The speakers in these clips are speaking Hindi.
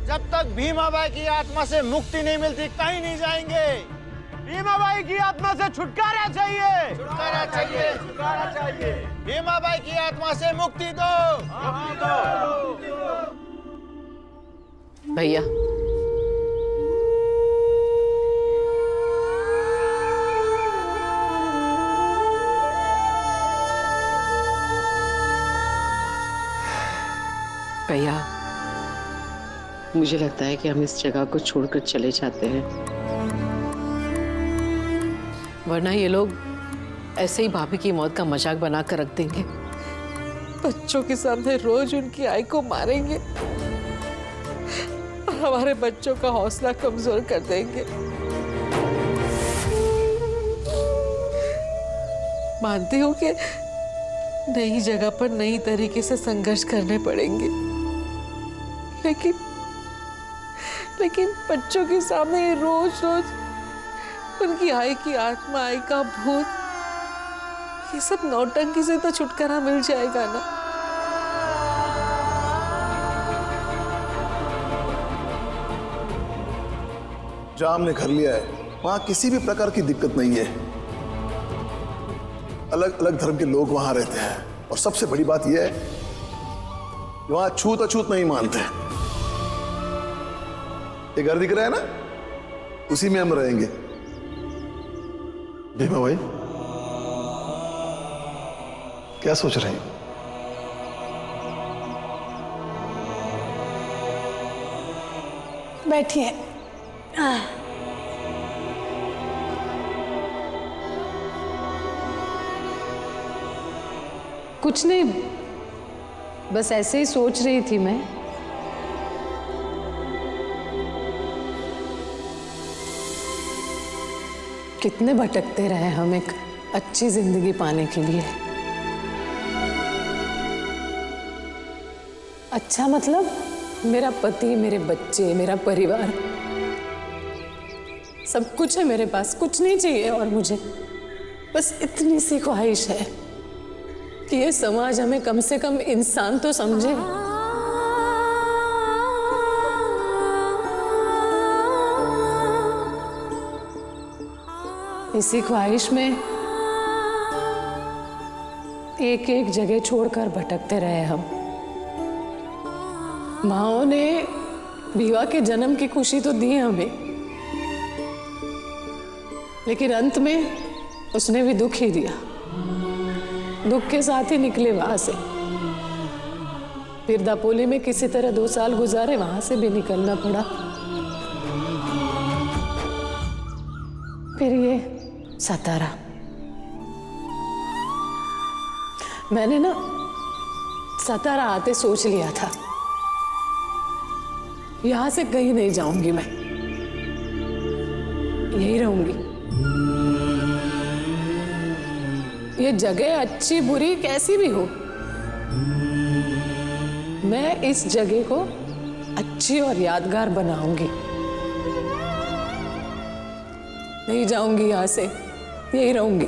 जब तक भीमाबाई की आत्मा से मुक्ति नहीं मिलती कहीं नहीं जाएंगे। भीमाबाई की आत्मा से छुटकारा चाहिए, छुटकारा चाहिए, छुटकारा चाहिए। भीमाबाई की आत्मा से मुक्ति दो, मुक्ति दो। भैया, भैया, मुझे लगता है कि हम इस जगह को छोड़कर चले जाते हैं, वरना ये लोग ऐसे ही भाभी की मौत का मजाक बनाकर रख देंगे। बच्चों के सामने रोज उनकी आई को मारेंगे और हमारे बच्चों का हौसला कमजोर कर देंगे। मानती हूँ कि नई जगह पर नई तरीके से संघर्ष करने पड़ेंगे, लेकिन बच्चों के सामने रोज रोज उनकी आई की आत्मा, आई का भूत, ये सब नौटंकी से तो छुटकारा मिल जाएगा ना। जहां हमने घर लिया है वहां किसी भी प्रकार की दिक्कत नहीं है। अलग अलग धर्म के लोग वहां रहते हैं और सबसे बड़ी बात यह है कि वहां छूत अछूत नहीं मानते। ये घर दिख रहा है ना, उसी में हम रहेंगे। भीमा भाई क्या सोच रहे हैं? बैठिए। कुछ नहीं, बस ऐसे ही सोच रही थी मैं। कितने भटकते रहे हम एक अच्छी जिंदगी पाने के लिए। अच्छा मतलब मेरा पति, मेरे बच्चे, मेरा परिवार, सब कुछ है मेरे पास, कुछ नहीं चाहिए और मुझे बस इतनी सी ख्वाहिश है कि ये समाज हमें कम से कम इंसान तो समझे। इसी ख्वाहिश में एक एक जगह छोड़कर भटकते रहे हम। माओ ने बीवा के जन्म की खुशी तो दी हमें, लेकिन अंत में उसने भी दुख ही दिया। दुख के साथ ही निकले वहां से। फिर दापोली में किसी तरह 2 साल गुजारे, वहां से भी निकलना पड़ा। फिर ये सतारा। मैंने ना सतारा आते सोच लिया था यहां से कहीं नहीं जाऊंगी, मैं यही रहूंगी। ये जगह अच्छी बुरी कैसी भी हो, मैं इस जगह को अच्छी और यादगार बनाऊंगी। नहीं जाऊंगी यहां से, यही रहूंगी।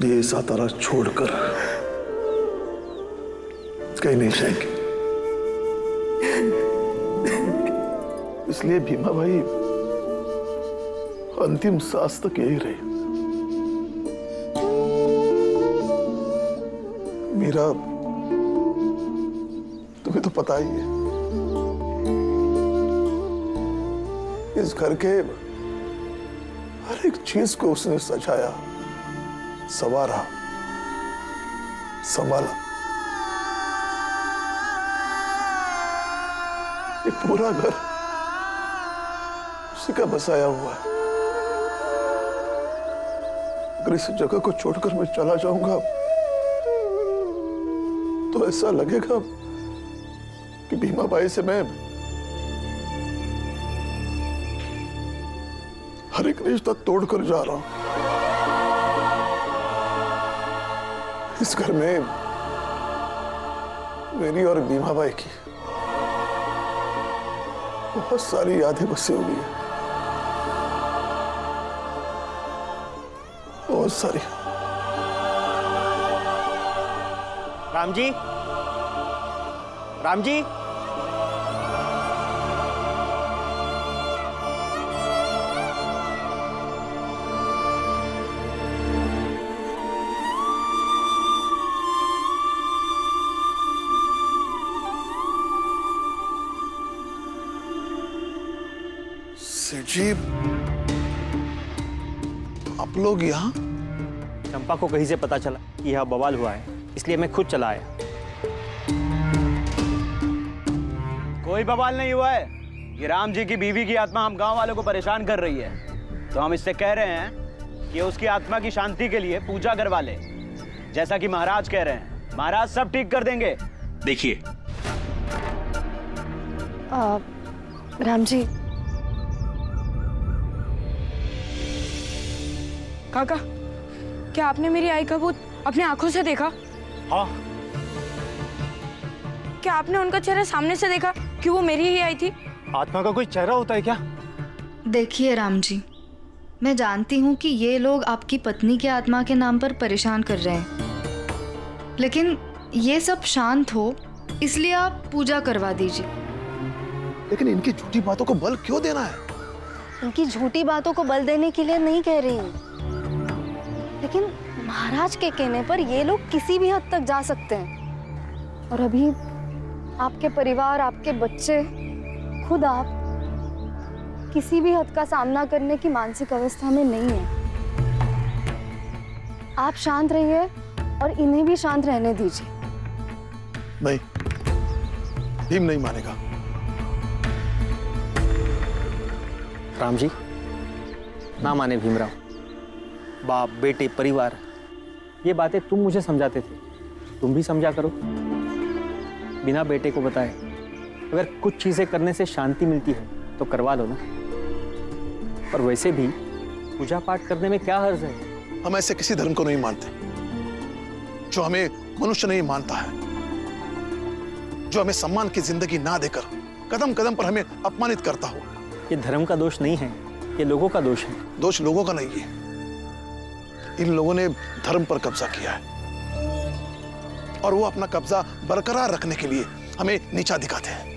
ये सातारा छोड़कर कहीं नहीं जाएंगे। इसलिए भीमा भाई अंतिम सांस तक यही रहे। मीरा, तुम्हें तो पता ही है इस घर के हर एक चीज को उसने सजाया, संवारा, संभाला। ये पूरा घर उसी का बसाया हुआ है। अगर इस जगह को छोड़कर मैं चला जाऊंगा तो ऐसा लगेगा कि भीमा बाई से मैं हर एक रिश्ता तोड़कर जा रहा हूं। इस घर में मेरी और भीमा बाई की बहुत सारी यादें बसी हुई है, बहुत सारी। राम जी, राम जी, सेठ जी, आप लोग यहाँ? चंपा को कहीं से पता चला कि यह बवाल हुआ है, इसलिए मैं खुद चला आया। कोई बवाल नहीं हुआ है। ये राम जी की बीवी की आत्मा हम गांव वालों को परेशान कर रही है, तो हम इससे कह रहे हैं कि उसकी आत्मा की शांति के लिए पूजा करवा ले, जैसा कि महाराज कह रहे हैं। महाराज सब ठीक कर देंगे। देखिए राम जी, काका, क्या आपने मेरी आई का भूत अपने आंखों से देखा? हाँ। क्या आपने उनका चेहरा सामने से देखा कि वो मेरी ही आई थी? आत्मा का कोई चेहरा होता है क्या? देखिए राम जी, मैं जानती हूँ कि ये लोग आपकी पत्नी के आत्मा के नाम पर परेशान कर रहे हैं, लेकिन ये सब शांत हो इसलिए आप पूजा करवा दीजिए। लेकिन इनकी झूठी बातों को बल क्यों देना है? इनकी झूठी बातों को बल देने के लिए नहीं कह रही हूँ, लेकिन महाराज के कहने पर ये लोग किसी भी हद तक जा सकते हैं। और अभी आपके परिवार, आपके बच्चे, खुद आप किसी भी हद का सामना करने की मानसिक अवस्था में नहीं है। आप शांत रहिए और इन्हें भी शांत रहने दीजिए। नहीं, भीम नहीं मानेगा। राम जी, ना माने भीमराव। बाप, बेटे, परिवार, ये बातें तुम मुझे समझाते थे, तुम भी समझा करो। बिना बेटे को बताए अगर कुछ चीजें करने से शांति मिलती है तो करवा लो ना। और वैसे भी पूजा पाठ करने में क्या हर्ज है? हम ऐसे किसी धर्म को नहीं मानते जो हमें मनुष्य नहीं मानता है, जो हमें सम्मान की जिंदगी ना देकर कदम कदम पर हमें अपमानित करता हो। ये धर्म का दोष नहीं है, ये लोगों का दोष है। दोष लोगों का नहीं है, इन लोगों ने धर्म पर कब्जा किया है और वो अपना कब्जा बरकरार रखने के लिए हमें नीचा दिखाते हैं।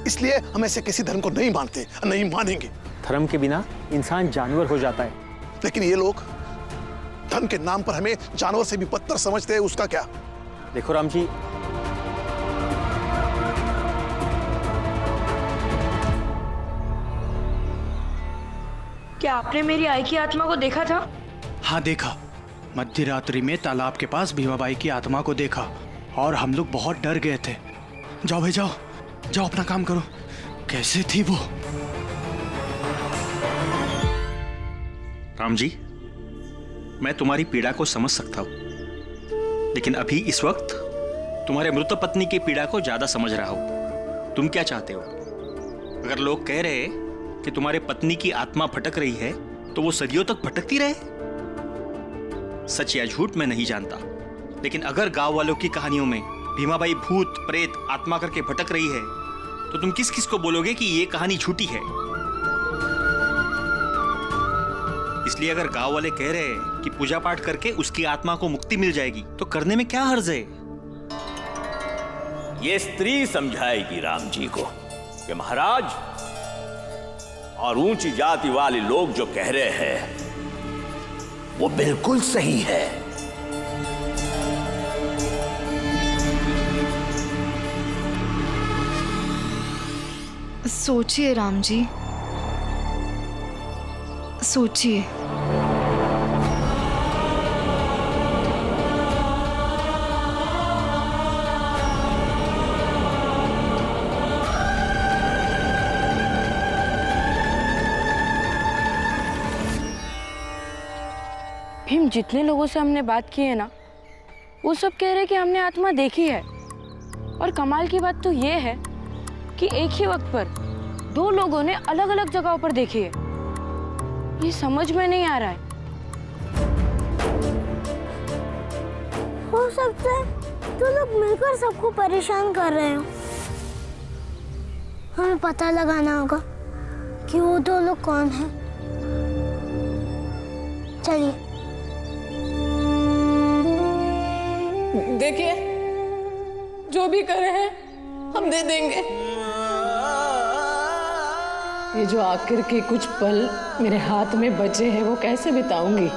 इसलिए हम ऐसे किसी धर्म को नहीं मानते, नहीं मानेंगे। धर्म के बिना इंसान जानवर हो जाता है। लेकिन ये लोग धर्म के नाम पर हमें जानवर से भी बदतर समझते हैं, उसका क्या? देखो राम जी, क्या आपने मेरी आई की आत्मा को देखा था? हाँ देखा, मध्य रात्रि में तालाब के पास भीमाबाई की आत्मा को देखा और हम लोग बहुत डर गए थे। जाओ भाई जाओ, जाओ अपना काम करो। कैसे थी वो? राम जी, मैं तुम्हारी पीड़ा को समझ सकता हूं, लेकिन अभी इस वक्त तुम्हारे मृत पत्नी की पीड़ा को ज्यादा समझ रहा हूं। तुम क्या चाहते हो? अगर लोग कह रहे कि तुम्हारे पत्नी की आत्मा भटक रही है तो वो सदियों तक भटकती रहे? सच या झूठ मैं नहीं जानता, लेकिन अगर गांव वालों की कहानियों में भीमाबाई भूत प्रेत आत्मा करके भटक रही है तो तुम किस किस को बोलोगे कि ये कहानी झूठी है? इसलिए अगर गांव वाले कह रहे हैं कि पूजा पाठ करके उसकी आत्मा को मुक्ति मिल जाएगी तो करने में क्या हर्ज है? ये स्त्री समझाएगी राम जी को कि महाराज और ऊंची जाति वाले लोग जो कह रहे हैं वो बिल्कुल सही है। सोचिए राम जी, सोचिए। भीम, जितने लोगों से हमने बात की है ना, वो सब कह रहे कि हमने आत्मा देखी है। और कमाल की बात तो ये है कि एक ही वक्त पर दो लोगों ने अलग अलग जगहों पर देखी है। ये समझ में नहीं आ रहा है। हो सकता है तो लोग मिलकर सबको परेशान कर रहे हो। हमें पता लगाना होगा कि वो दो लोग कौन हैं। चलिए। देखिए, जो भी करे हैं हम दे देंगे। ये जो आखिर के कुछ पल मेरे हाथ में बचे हैं वो कैसे बिताऊंगी?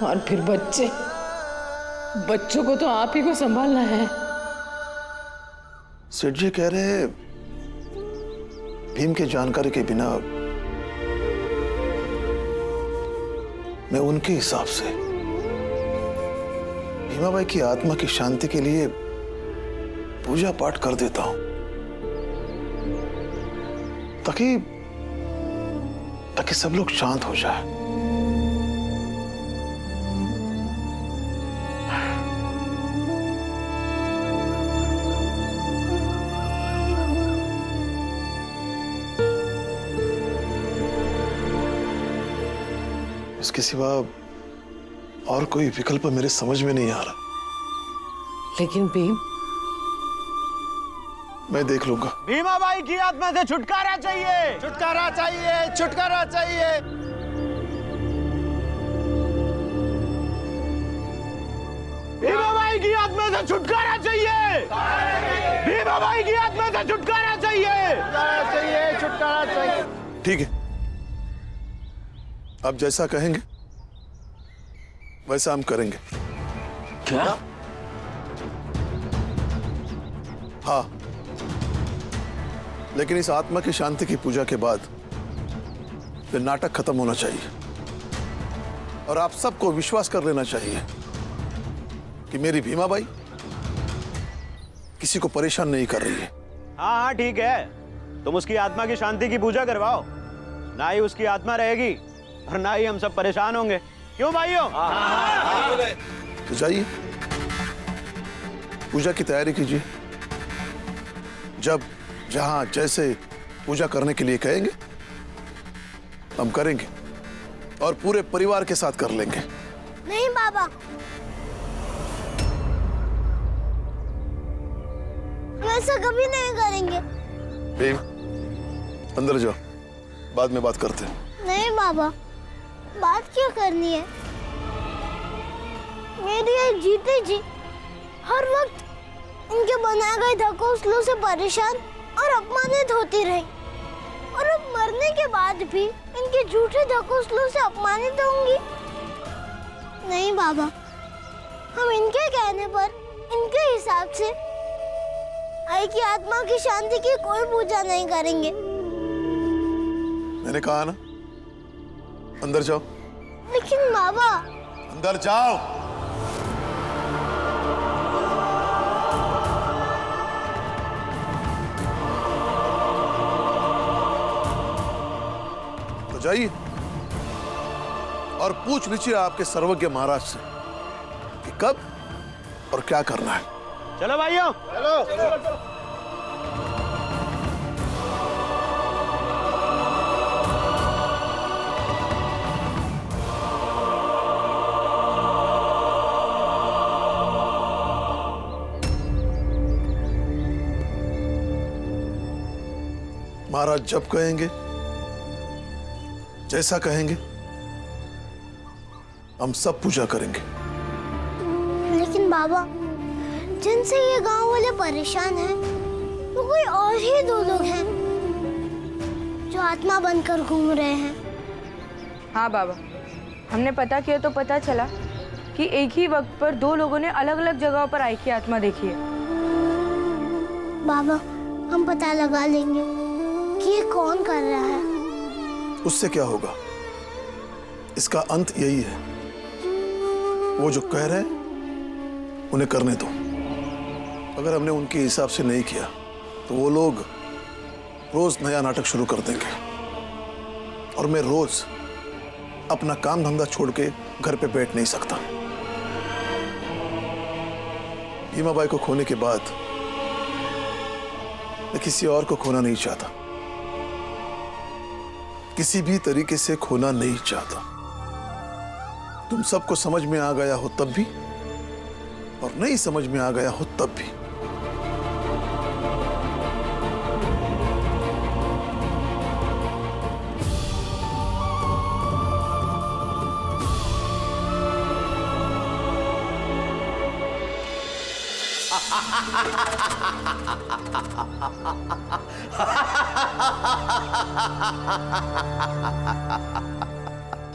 और फिर बच्चों को तो आप ही को संभालना है। सेठ जी कह रहे हैं भीम की जानकारी के बिना मैं उनके हिसाब से भीमाबाई की आत्मा की शांति के लिए पूजा पाठ कर देता हूं, ताकि सब लोग शांत हो जाए। इसके सिवा और कोई विकल्प मेरे समझ में नहीं आ रहा। लेकिन भीम, मैं देख लूंगा। भीमाबाई की आत्मा से छुटकारा चाहिए, छुटकारा चाहिए, छुटकारा चाहिए। भीमाबाई की आत्मा से छुटकारा चाहिए, भीमाबाई की आत्मा से छुटकारा चाहिए, छुटकारा चाहिए। ठीक है, आप जैसा कहेंगे वैसा हम करेंगे। क्या? हाँ, लेकिन इस आत्मा की शांति की पूजा के बाद फिर नाटक खत्म होना चाहिए और आप सबको विश्वास कर लेना चाहिए कि मेरी भीमाबाई किसी को परेशान नहीं कर रही है। हाँ हाँ ठीक है, तुम उसकी आत्मा की शांति की पूजा करवाओ, ना ही उसकी आत्मा रहेगी और ना ही हम सब परेशान होंगे। क्यों भाइयों? तो जाइए, पूजा की तैयारी कीजिए। जब जहां जैसे पूजा करने के लिए कहेंगे हम करेंगे और पूरे परिवार के साथ कर लेंगे। नहीं बाबा, हम ऐसा कभी नहीं करेंगे। भीम, अंदर जाओ, बाद में बात करते हैं। नहीं बाबा, बात क्या करनी है? मेरी ये जीते जी हर वक्त इनके बनाए गए ढकोसलों से परेशान और अपमानित होती रही, और अब मरने के बाद भी इनके झूठे ढकोसलों से अपमानित होंगी। नहीं बाबा, हम इनके कहने पर, इनके हिसाब से आई की आत्मा की शांति की कोई पूजा नहीं करेंगे। मैंने कहा ना, अंदर जाओ। लेकिन बाबा, अंदर जाओ। तो जाइए और पूछ लीजिए आपके सर्वज्ञ महाराज से कि कब और क्या करना है। चलो भाइयों, चलो। महाराज जब कहेंगे, जैसा कहेंगे, हम सब पूजा करेंगे। लेकिन बाबा, जिनसे ये गांव वाले परेशान हैं, वो कोई और ही दो लोग हैं जो आत्मा बनकर घूम रहे हैं। हाँ बाबा, हमने पता किया तो पता चला कि एक ही वक्त पर दो लोगों ने अलग अलग जगहों पर आई की आत्मा देखी है। बाबा, हम पता लगा लेंगे कि ये कौन कर रहा है। उससे क्या होगा? इसका अंत यही है, वो जो कह रहे हैं उन्हें करने दो। अगर हमने उनके हिसाब से नहीं किया तो वो लोग रोज नया नाटक शुरू कर देंगे और मैं रोज अपना काम धंधा छोड़ के घर पे बैठ नहीं सकता। भीमाबाई को खोने के बाद मैं किसी और को खोना नहीं चाहता, किसी भी तरीके से खोना नहीं चाहता। तुम सबको समझ में आ गया हो तब भी और नहीं समझ में आ गया हो तब भी।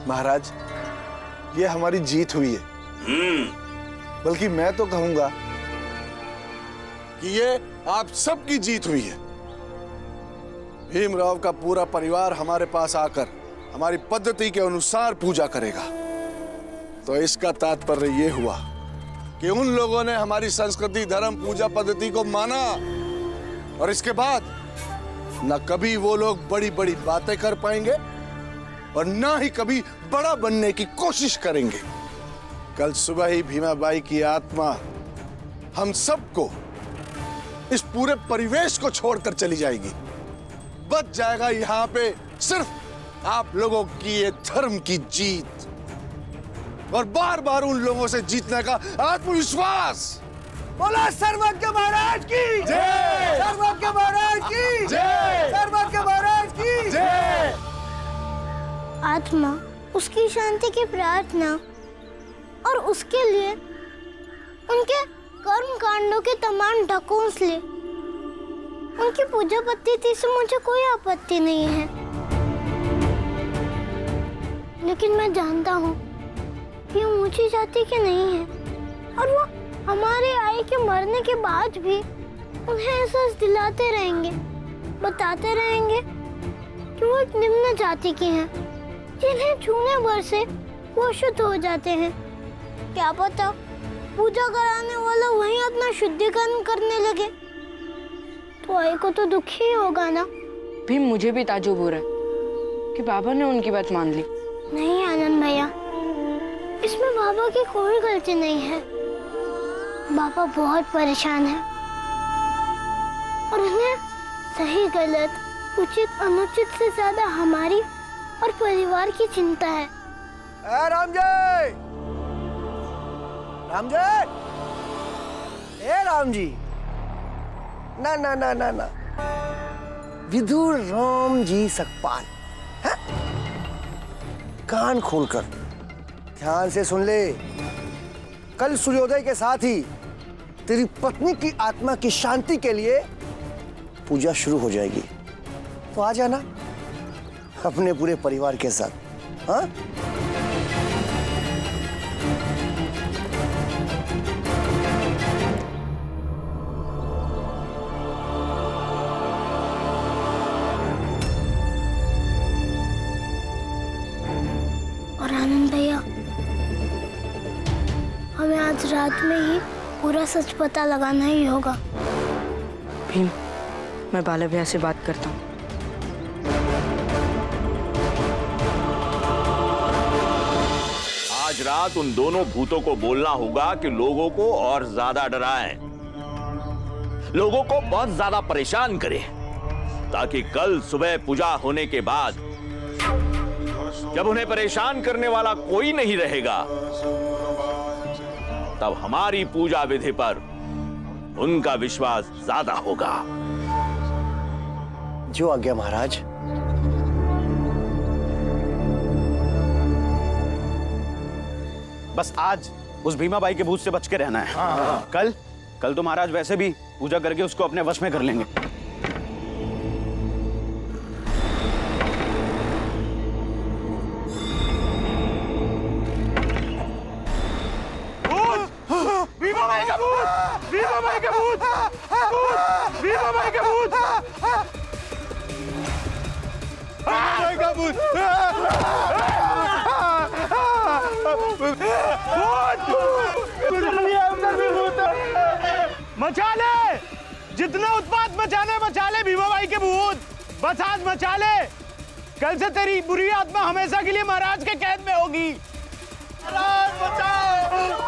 महाराज, ये हमारी जीत हुई है। बल्कि मैं तो कहूंगा कि ये आप सबकी जीत हुई है। भीमराव का पूरा परिवार हमारे पास आकर हमारी पद्धति के अनुसार पूजा करेगा। तो इसका तात्पर्य ये हुआ कि उन लोगों ने हमारी संस्कृति, धर्म, पूजा पद्धति को माना और इसके बाद न कभी वो लोग बड़ी बड़ी बातें कर पाएंगे और ना ही कभी बड़ा बनने की कोशिश करेंगे। कल सुबह ही भीमाबाई की आत्मा हम सबको, इस पूरे परिवेश को छोड़कर चली जाएगी। बच जाएगा यहाँ पे सिर्फ आप लोगों की ये धर्म की जीत और बार बार उन लोगों से जीतने का आत्मविश्वास। बोला सर्वज्ञ महाराज की जय, सर्वज्ञ महाराज की जय, सर्वज्ञ महाराज की जय। आत्मा, उसकी शांति की प्रार्थना और उसके लिए उनके कर्म कांडों के तमाम ढकोसले, उनकी पूजा पद्धति से मुझे कोई आपत्ति नहीं है। लेकिन मैं जानता हूँ कि वो ऊंची जाति के नहीं है और वो हमारे आई के मरने के बाद भी उन्हें एहसास दिलाते रहेंगे, बताते रहेंगे कि वो एक निम्न जाति के हैं, जिन्हें छूने भर से वो शुद्ध हो जाते हैं। क्या पता पूजा कराने वाला वहीं अपना शुद्धिकरण करने लगे, तो आई को तो दुख ही होगा ना। भीम, मुझे भी ताज्जुब हो रहा है कि बाबा ने उनकी बात मान ली। नहीं आनंद भैया, इसमें बाबा की कोई गलती नहीं है। बाबा बहुत परेशान है और उन्हें सही गलत, उचित अनुचित से ज्यादा हमारी और परिवार की चिंता है। राम जय, राम जय, ए राम जी, ना ना ना ना ना, विदुर राम जी सकपाल, है? कान खोलकर ध्यान से सुन ले। कल सूर्योदय के साथ ही तेरी पत्नी की आत्मा की शांति के लिए पूजा शुरू हो जाएगी। तो आ जाना अपने पूरे परिवार के साथ। हाँ, और आनंद भैया, हमें आज रात में ही पूरा सच पता लगाना ही होगा। भीम, मैं बाला भैया से बात करता हूँ। आज रात उन दोनों भूतों को बोलना होगा कि लोगों को और ज्यादा डराएं, लोगों को बहुत ज्यादा परेशान करें, ताकि कल सुबह पूजा होने के बाद जब उन्हें परेशान करने वाला कोई नहीं रहेगा, तब हमारी पूजा विधि पर उनका विश्वास ज्यादा होगा। जो आज्ञा महाराज। बस आज उस भीमाबाई के भूत से बच के रहना है। हाँ। कल तो महाराज वैसे भी पूजा करके उसको अपने वश में कर लेंगे। भीमाबाई का भूत, भीमाबाई का भूत, भीमाबाई का भूत, भीमाबाई का भूत, मचा ले, जितना उत्पात मचा ले भीमाबाई के भूत, बस आज मचा ले। कल से तेरी बुरी आत्मा हमेशा के लिए महाराज के कैद में होगी। बचाओ,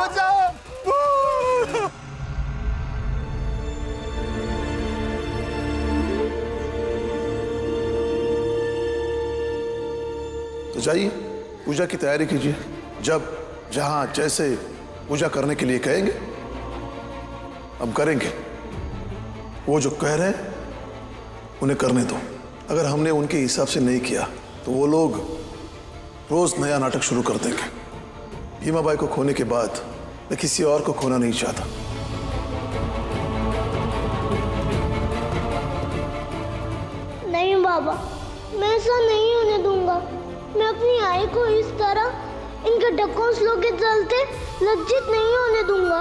बचाओ। तो जाइए, पूजा की तैयारी कीजिए। जब जहां जैसे पूजा करने के लिए कहेंगे हम करेंगे। वो जो कह रहे हैं उन्हें करने दो। अगर हमने उनके हिसाब से नहीं किया तो वो लोग रोज नया नाटक शुरू कर देंगे। भीमाबाई को खोने के बाद मैं किसी और को खोना नहीं चाहता। बाबा, मैं ऐसा नहीं होने दूंगा। मैं अपनी आई को इस तरह इनके ढकोसलों के चलते लज्जित नहीं होने दूंगा।